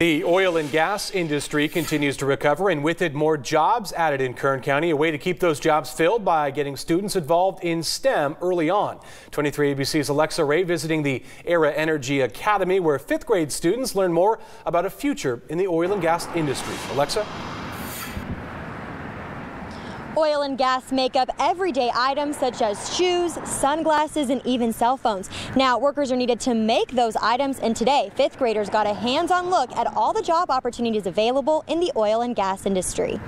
The oil and gas industry continues to recover, and with it, more jobs added in Kern County. A way to keep those jobs filled by getting students involved in STEM early on. 23 ABC's Alexa Ray visiting the AERA Energy Academy, where fifth grade students learn more about a future in the oil and gas industry. Alexa? Oil and gas make up everyday items such as shoes, sunglasses, and even cell phones. Now, workers are needed to make those items, and today, fifth graders got a hands-on look at all the job opportunities available in the oil and gas industry.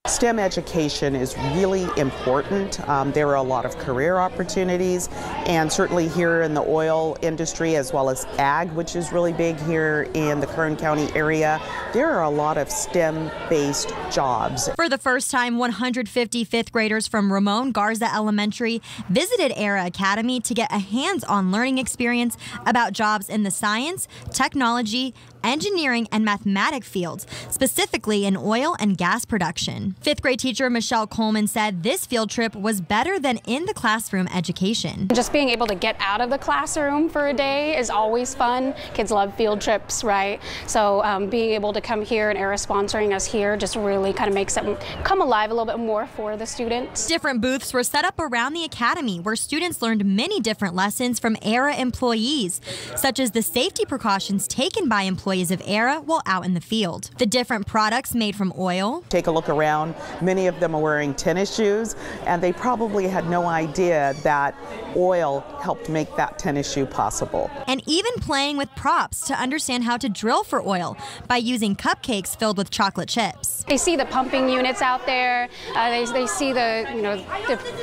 STEM education is really important. There are a lot of career opportunities, and certainly here in the oil industry, as well as ag, which is really big here in the Kern County area, there are a lot of STEM-based jobs. For the first time, 150 fifth graders from Ramon Gaza Elementary visited AERA Academy to get a hands-on learning experience about jobs in the science, technology, engineering, and mathematic fields, specifically in oil and gas production. Fifth grade teacher Michelle Coleman said this field trip was better than in the classroom education. Just being able to get out of the classroom for a day is always fun. Kids love field trips, right? So being able to come here and AERA sponsoring us here just really kind of makes it come alive a little bit more for the students. Different booths were set up around the academy where students learned many different lessons from AERA employees, such as the safety precautions taken by employees of AERA while out in the field. The different products made from oil. Take a look around. Many of them are wearing tennis shoes, and they probably had no idea that oil helped make that tennis shoe possible. And even playing with props to understand how to drill for oil by using cupcakes filled with chocolate chips. They see the pumping units out there, they see the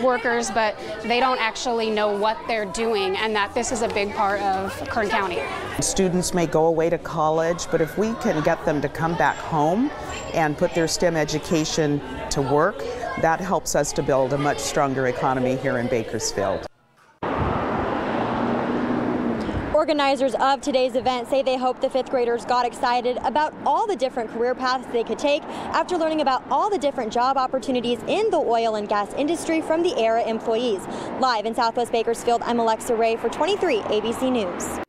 workers, but they don't actually know what they're doing, and that this is a big part of Kern County. Students may go away to college, but if we can get them to come back home and put their STEM education to work, that helps us to build a much stronger economy here in Bakersfield. Organizers of today's event say they hope the fifth graders got excited about all the different career paths they could take after learning about all the different job opportunities in the oil and gas industry from the AERA employees. Live in Southwest Bakersfield, I'm Alexa Ray for 23 ABC News.